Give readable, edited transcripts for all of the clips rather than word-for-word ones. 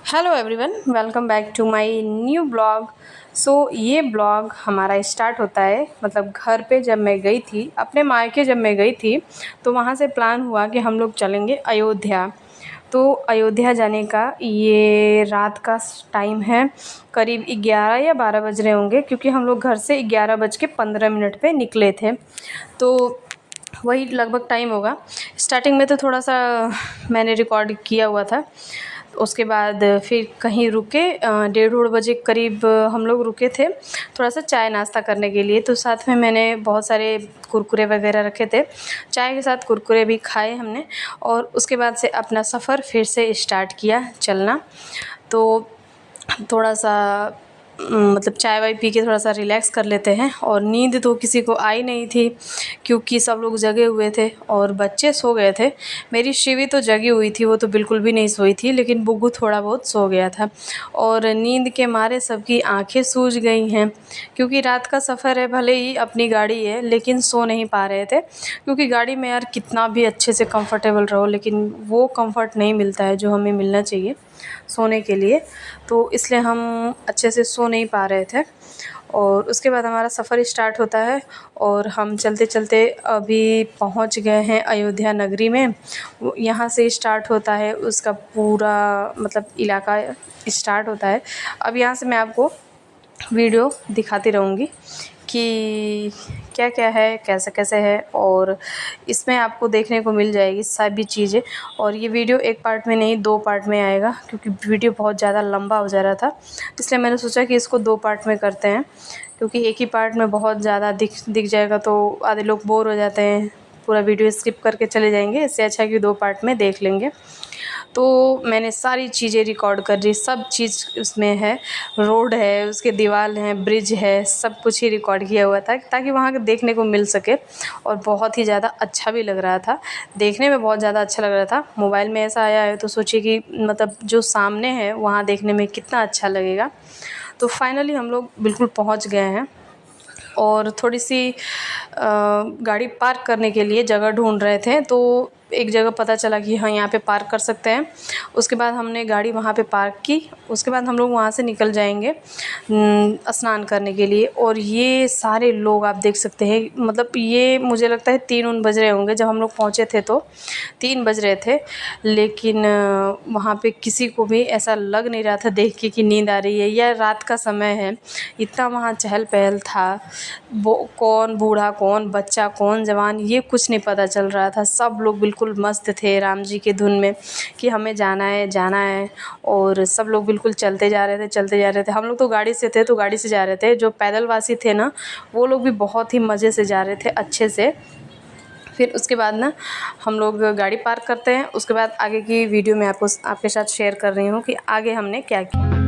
Hello everyone, welcome back to my new blog. ये blog हमारा start होता है मतलब घर पे जब मैं गई थी, अपने मायके जब मैं गई थी तो वहाँ से प्लान हुआ कि हम लोग चलेंगे अयोध्या। तो अयोध्या जाने का ये रात का टाइम है, करीब 11 या 12 बज रहे होंगे क्योंकि हम लोग घर से 11:15 पे निकले थे। तो वही लगभग टाइम होगा। स्टार्टिंग में तो थोड़ा सा मैंने रिकॉर्ड किया हुआ था। उसके बाद फिर कहीं रुके, 1:30 बजे करीब हम लोग रुके थे थोड़ा सा चाय नाश्ता करने के लिए। तो साथ में मैंने बहुत सारे कुरकुरे वगैरह रखे थे, चाय के साथ कुरकुरे भी खाए हमने। और उसके बाद से अपना सफ़र फिर से स्टार्ट किया चलना। तो थोड़ा सा मतलब चाय वाय पी के थोड़ा सा रिलैक्स कर लेते हैं। और नींद तो किसी को आई नहीं थी क्योंकि सब लोग जगे हुए थे और बच्चे सो गए थे। मेरी शिवी तो जगी हुई थी, वो तो बिल्कुल भी नहीं सोई थी, लेकिन बुग्गू थोड़ा बहुत सो गया था। और नींद के मारे सबकी आंखें सूज गई हैं क्योंकि रात का सफ़र है, भले ही अपनी गाड़ी है लेकिन सो नहीं पा रहे थे क्योंकि गाड़ी में यार कितना भी अच्छे से कंफर्टेबल रहो लेकिन वो कंफर्ट नहीं मिलता है जो हमें मिलना चाहिए सोने के लिए। तो इसलिए हम अच्छे से सो नहीं पा रहे थे। और उसके बाद हमारा सफ़र स्टार्ट होता है और हम चलते चलते अभी पहुंच गए हैं अयोध्या नगरी में। यहाँ से स्टार्ट होता है उसका पूरा मतलब इलाका स्टार्ट होता है। अब यहाँ से मैं आपको वीडियो दिखाती रहूँगी कि क्या क्या है, कैसे कैसे है, और इसमें आपको देखने को मिल जाएगी सभी चीज़ें। और ये वीडियो एक पार्ट में नहीं, 2 पार्ट में आएगा क्योंकि वीडियो बहुत ज़्यादा लंबा हो जा रहा था। इसलिए मैंने सोचा कि इसको 2 पार्ट में करते हैं क्योंकि एक ही पार्ट में बहुत ज़्यादा दिख जाएगा तो आधे लोग बोर हो जाते हैं, पूरा वीडियो स्किप करके चले जाएंगे। इससे अच्छा है कि 2 पार्ट में देख लेंगे। तो मैंने सारी चीज़ें रिकॉर्ड कर ली, सब चीज़ उसमें है, रोड है, उसके दीवार हैं, ब्रिज है, सब कुछ ही रिकॉर्ड किया हुआ था ताकि वहाँ के देखने को मिल सके। और बहुत ही ज़्यादा अच्छा भी लग रहा था, देखने में बहुत ज़्यादा अच्छा लग रहा था। मोबाइल में ऐसा आया है तो सोचिए कि मतलब जो सामने है वहाँ देखने में कितना अच्छा लगेगा। तो फाइनली हम लोग बिल्कुल पहुँच गए हैं और थोड़ी सी गाड़ी पार्क करने के लिए जगह ढूंढ रहे थे तो एक जगह पता चला कि हाँ यहाँ पे पार्क कर सकते हैं। उसके बाद हमने गाड़ी वहाँ पे पार्क की। उसके बाद हम लोग वहाँ से निकल जाएंगे स्नान करने के लिए। और ये सारे लोग आप देख सकते हैं, मतलब ये मुझे लगता है 3 बज रहे होंगे जब हम लोग पहुँचे थे, तो 3 बज रहे थे। लेकिन वहाँ पे किसी को भी ऐसा लग नहीं रहा था देख के कि नींद आ रही है या रात का समय है। इतना वहाँ चहल पहल था, वो कौन बूढ़ा कौन बच्चा कौन जवान ये कुछ नहीं पता चल रहा था। सब लोग बिल्कुल मस्त थे राम जी के धुन में कि हमें जाना है जाना है। और सब लोग बिल्कुल चलते जा रहे थे चलते जा रहे थे। हम लोग तो गाड़ी से थे तो गाड़ी से जा रहे थे, जो पैदल वासी थे ना वो लोग भी बहुत ही मज़े से जा रहे थे अच्छे से। फिर उसके बाद ना हम लोग गाड़ी पार्क करते हैं। उसके बाद आगे की वीडियो मैं आपके साथ शेयर कर रही हूँ कि आगे हमने क्या किया।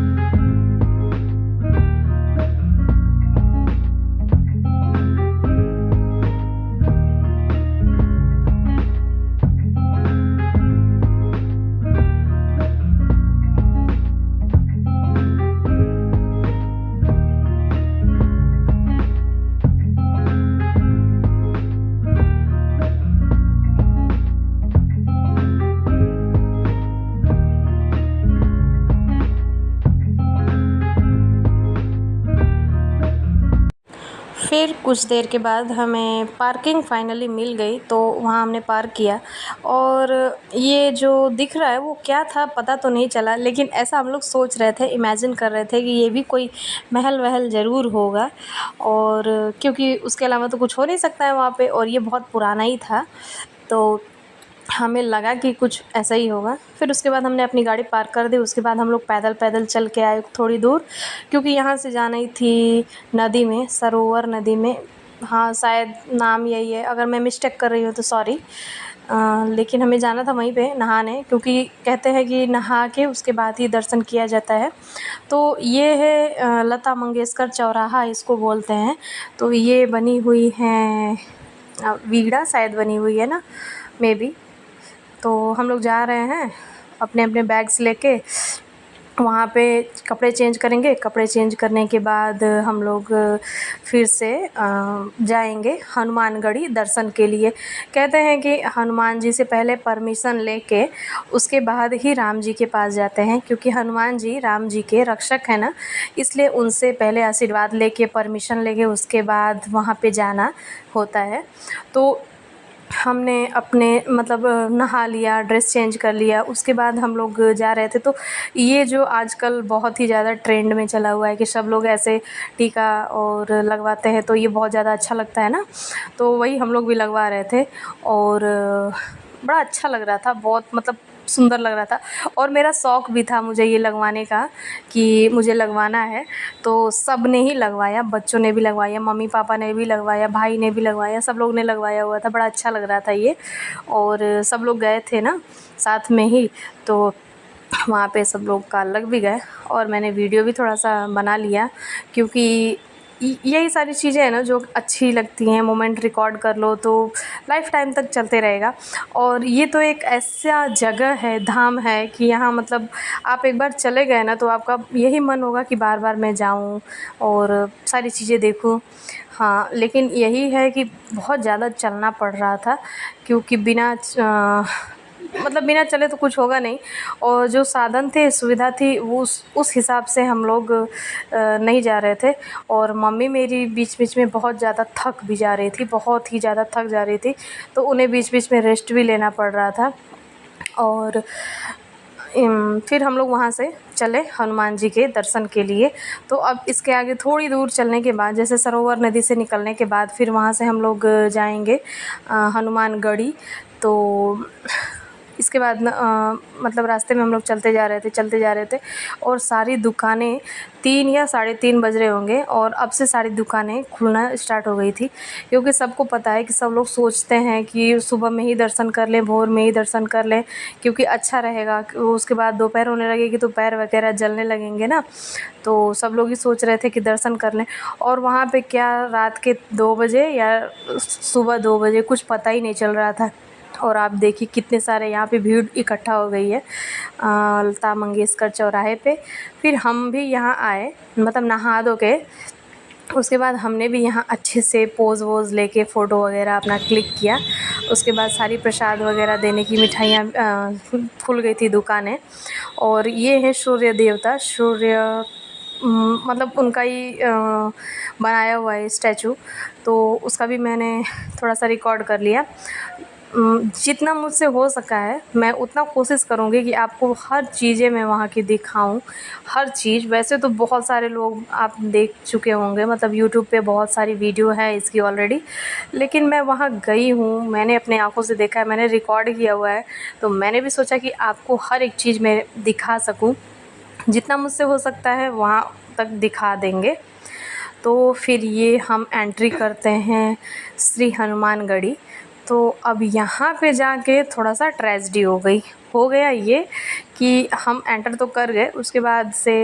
फिर कुछ देर के बाद हमें पार्किंग फाइनली मिल गई तो वहाँ हमने पार्क किया। और ये जो दिख रहा है वो क्या था पता तो नहीं चला, लेकिन ऐसा हम लोग सोच रहे थे, इमेजिन कर रहे थे कि ये भी कोई महल वहल ज़रूर होगा। और क्योंकि उसके अलावा तो कुछ हो नहीं सकता है वहाँ पे, और ये बहुत पुराना ही था तो हमें लगा कि कुछ ऐसा ही होगा। फिर उसके बाद हमने अपनी गाड़ी पार्क कर दी। उसके बाद हम लोग पैदल पैदल चल के आए थोड़ी दूर, क्योंकि यहाँ से जाना ही थी नदी में, सरोवर नदी में। हाँ शायद नाम यही है, अगर मैं मिस्टेक कर रही हूँ तो सॉरी। लेकिन हमें जाना था वहीं पे नहाने, क्योंकि कहते हैं कि नहा के उसके बाद ही दर्शन किया जाता है। तो ये है लता मंगेशकर चौराहा इसको बोलते हैं। तो ये बनी हुई है वीड़ा शायद बनी हुई है ना, मे बी। तो हम लोग जा रहे हैं अपने अपने बैग्स लेके वहाँ पे कपड़े चेंज करेंगे। कपड़े चेंज करने के बाद हम लोग फिर से जाएंगे हनुमानगढ़ी दर्शन के लिए। कहते हैं कि हनुमान जी से पहले परमिशन लेके उसके बाद ही राम जी के पास जाते हैं, क्योंकि हनुमान जी राम जी के रक्षक हैं ना, इसलिए उनसे पहले आशीर्वाद लेके परमिशन लेके उसके बाद वहाँ पे जाना होता है। तो हमने अपने मतलब नहा लिया, ड्रेस चेंज कर लिया, उसके बाद हम लोग जा रहे थे। तो ये जो आजकल बहुत ही ज़्यादा ट्रेंड में चला हुआ है कि सब लोग ऐसे टीका और लगवाते हैं, तो ये बहुत ज़्यादा अच्छा लगता है ना, तो वही हम लोग भी लगवा रहे थे। और बड़ा अच्छा लग रहा था, बहुत मतलब सुंदर लग रहा था। और मेरा शौक़ भी था मुझे ये लगवाने का कि मुझे लगवाना है, तो सब ने ही लगवाया, बच्चों ने भी लगवाया, मम्मी पापा ने भी लगवाया, भाई ने भी लगवाया, सब लोग ने लगवाया हुआ था। बड़ा अच्छा लग रहा था ये। और सब लोग गए थे ना साथ में ही, तो वहाँ पे सब लोग का लग भी गए और मैंने वीडियो भी थोड़ा सा बना लिया, क्योंकि यही सारी चीज़ें हैं ना जो अच्छी लगती हैं। मोमेंट रिकॉर्ड कर लो तो लाइफ टाइम तक चलते रहेगा। और ये तो एक ऐसा जगह है, धाम है कि यहाँ मतलब आप एक बार चले गए ना तो आपका यही मन होगा कि बार बार मैं जाऊँ और सारी चीज़ें देखूँ। हाँ, लेकिन यही है कि बहुत ज़्यादा चलना पड़ रहा था, क्योंकि मतलब बिना चले तो कुछ होगा नहीं। और जो साधन थे, सुविधा थी, वो उस हिसाब से हम लोग नहीं जा रहे थे। और मम्मी मेरी बीच बीच में बहुत ज़्यादा थक भी जा रही थी, बहुत ही ज़्यादा थक जा रही थी, तो उन्हें बीच बीच में रेस्ट भी लेना पड़ रहा था। और फिर हम लोग वहाँ से चले हनुमान जी के दर्शन के लिए। तो अब इसके आगे थोड़ी दूर चलने के बाद, जैसे सरोवर नदी से निकलने के बाद, फिर वहाँ से हम लोग जाएंगे हनुमानगढ़ी। तो इसके बाद मतलब रास्ते में हम लोग चलते जा रहे थे और सारी दुकानें 3 या 3:30 बज रहे होंगे और अब से सारी दुकानें खुलना स्टार्ट हो गई थी, क्योंकि सबको पता है कि सब लोग सोचते हैं कि सुबह में ही दर्शन कर लें, भोर में ही दर्शन कर लें, क्योंकि अच्छा रहेगा। उसके बाद दोपहर होने लगेगी तो पैर वगैरह जलने लगेंगे ना, तो सब लोग ही सोच रहे थे कि दर्शन कर लें। और वहाँ पे क्या रात के 2 बजे या सुबह 2 बजे कुछ पता ही नहीं चल रहा था। और आप देखिए कितने सारे यहाँ पे भीड़ इकट्ठा हो गई है लता मंगेशकर चौराहे पे। फिर हम भी यहाँ आए, मतलब नहा धो के उसके बाद हमने भी यहाँ अच्छे से पोज़ वोज़ लेके फ़ोटो वगैरह अपना क्लिक किया। उसके बाद सारी प्रसाद वगैरह देने की मिठाइयाँ खुल गई थी दुकानें। और ये है सूर्य देवता, मतलब उनका ही बनाया हुआ है स्टैचू, तो उसका भी मैंने थोड़ा सा रिकॉर्ड कर लिया। जितना मुझसे हो सका है मैं उतना कोशिश करूँगी कि आपको हर चीज़ें मैं वहाँ की दिखाऊँ, हर चीज़। वैसे तो बहुत सारे लोग आप देख चुके होंगे, मतलब यूट्यूब पे बहुत सारी वीडियो है इसकी ऑलरेडी, लेकिन मैं वहाँ गई हूँ, मैंने अपने आँखों से देखा है, मैंने रिकॉर्ड किया हुआ है, तो मैंने भी सोचा कि आपको हर एक चीज़ मैं दिखा सकूँ। जितना मुझसे हो सकता है वहाँ तक दिखा देंगे। तो फिर ये हम एंट्री करते हैं श्री हनुमानगढ़ी। तो अब यहाँ पे जाके थोड़ा सा ट्रेजेडी हो गया ये कि हम एंटर तो कर गए, उसके बाद से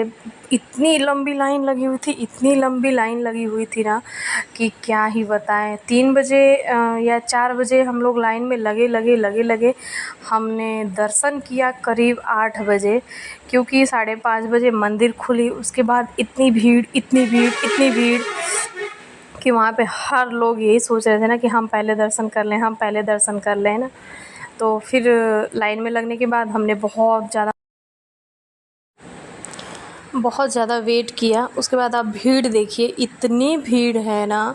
इतनी लंबी लाइन लगी हुई थी, इतनी लंबी लाइन लगी हुई थी ना कि क्या ही बताएं। 3 बजे या 4 बजे हम लोग लाइन में लगे। हमने दर्शन किया करीब 8 बजे, क्योंकि 5:30 बजे मंदिर खुली। उसके बाद इतनी भीड़ कि वहाँ पे हर लोग यही सोच रहे थे ना कि हम पहले दर्शन कर लें ना। तो फिर लाइन में लगने के बाद हमने बहुत ज़्यादा वेट किया। उसके बाद आप भीड़ देखिए, इतनी भीड़ है ना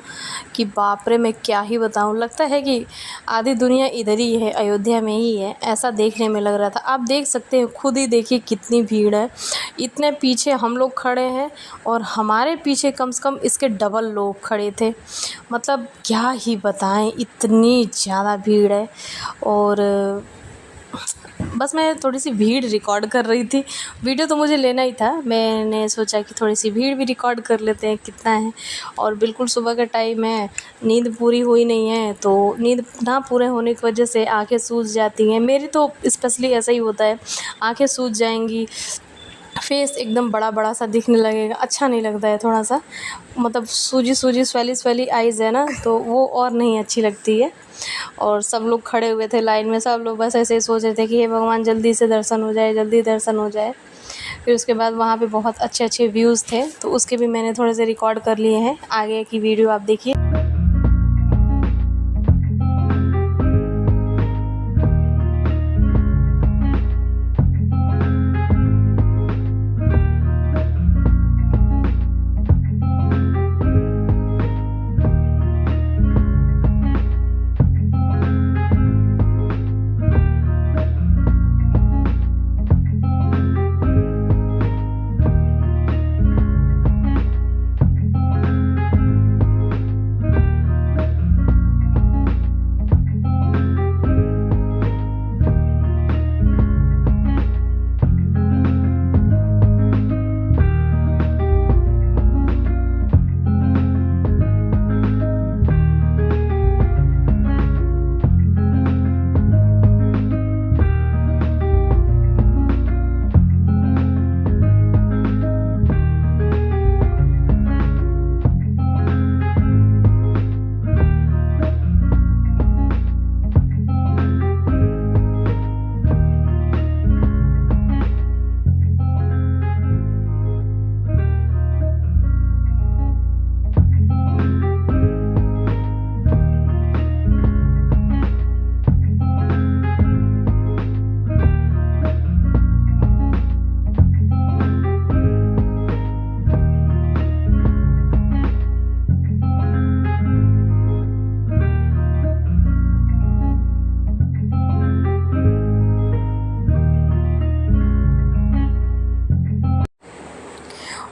कि बाप रे, मैं क्या ही बताऊँ। लगता है कि आधी दुनिया इधर ही है, अयोध्या में ही है, ऐसा देखने में लग रहा था। आप देख सकते हैं, खुद ही देखिए कितनी भीड़ है। इतने पीछे हम लोग खड़े हैं और हमारे पीछे कम से कम इसके डबल लोग खड़े थे। मतलब क्या ही बताएं, इतनी ज़्यादा भीड़ है। और बस मैं थोड़ी सी भीड़ रिकॉर्ड कर रही थी। वीडियो तो मुझे लेना ही था, मैंने सोचा कि थोड़ी सी भीड़ भी रिकॉर्ड कर लेते हैं कितना है। और बिल्कुल सुबह का टाइम है, नींद पूरी हुई नहीं है, तो नींद ना पूरे होने की वजह से आंखें सूज जाती हैं। मेरी तो स्पेशली ऐसा ही होता है, आंखें सूज जाएंगी, फेस एकदम बड़ा सा दिखने लगेगा, अच्छा नहीं लगता है थोड़ा सा। मतलब सूजी स्वेली आइज़ है ना, तो वो और नहीं अच्छी लगती है। और सब लोग खड़े हुए थे लाइन में, सब लोग बस ऐसे ही सोच रहे थे कि हे भगवान जल्दी से दर्शन हो जाए, जल्दी दर्शन हो जाए। फिर उसके बाद वहाँ पे बहुत अच्छे अच्छे व्यूज़ थे, तो उसके भी मैंने थोड़े से रिकॉर्ड कर लिए हैं। आगे की वीडियो आप देखिए।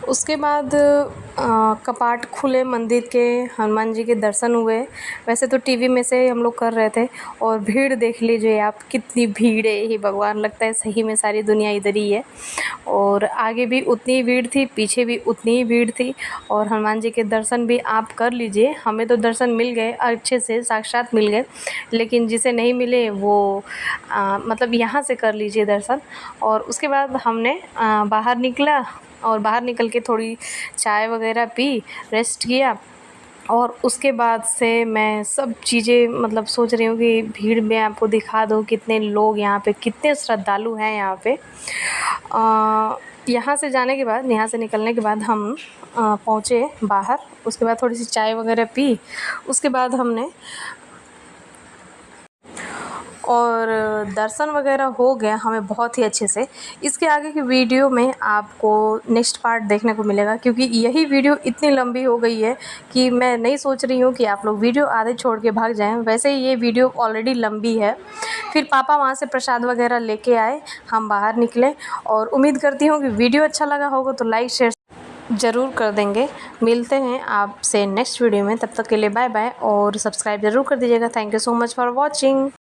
उसके बाद कपाट खुले मंदिर के, हनुमान जी के दर्शन हुए। वैसे तो टीवी में से हम लोग कर रहे थे, और भीड़ देख लीजिए आप, कितनी भीड़ है। ही भगवान, लगता है सही में सारी दुनिया इधर ही है। और आगे भी उतनी ही भीड़ थी, पीछे भी उतनी ही भीड़ थी। और हनुमान जी के दर्शन भी आप कर लीजिए। हमें तो दर्शन मिल गए अच्छे से, साक्षात मिल गए। लेकिन जिसे नहीं मिले वो मतलब यहाँ से कर लीजिए दर्शन। और उसके बाद हमने बाहर निकला, और बाहर निकल के थोड़ी चाय वगैरह पी, रेस्ट किया। और उसके बाद से मैं सब चीज़ें मतलब सोच रही हूँ कि भीड़ में आपको दिखा दूँ कितने लोग यहाँ पे, कितने श्रद्धालु हैं यहाँ पे। यहाँ से जाने के बाद, यहाँ से निकलने के बाद हम पहुँचे बाहर। उसके बाद थोड़ी सी चाय वगैरह पी। उसके बाद हमने और दर्शन वगैरह हो गया हमें बहुत ही अच्छे से। इसके आगे की वीडियो में आपको नेक्स्ट पार्ट देखने को मिलेगा, क्योंकि यही वीडियो इतनी लंबी हो गई है कि मैं नहीं सोच रही हूँ कि आप लोग वीडियो आधे छोड़ के भाग जाएं। वैसे ही ये वीडियो ऑलरेडी लंबी है। फिर पापा वहाँ से प्रसाद वगैरह लेके आए, हम बाहर निकले। और उम्मीद करती हूँ कि वीडियो अच्छा लगा होगा तो लाइक शेयर ज़रूर कर देंगे। मिलते हैं आपसे नेक्स्ट वीडियो में, तब तक के लिए बाय बाय। और सब्सक्राइब ज़रूर कर दीजिएगा। Thank you so much for watching.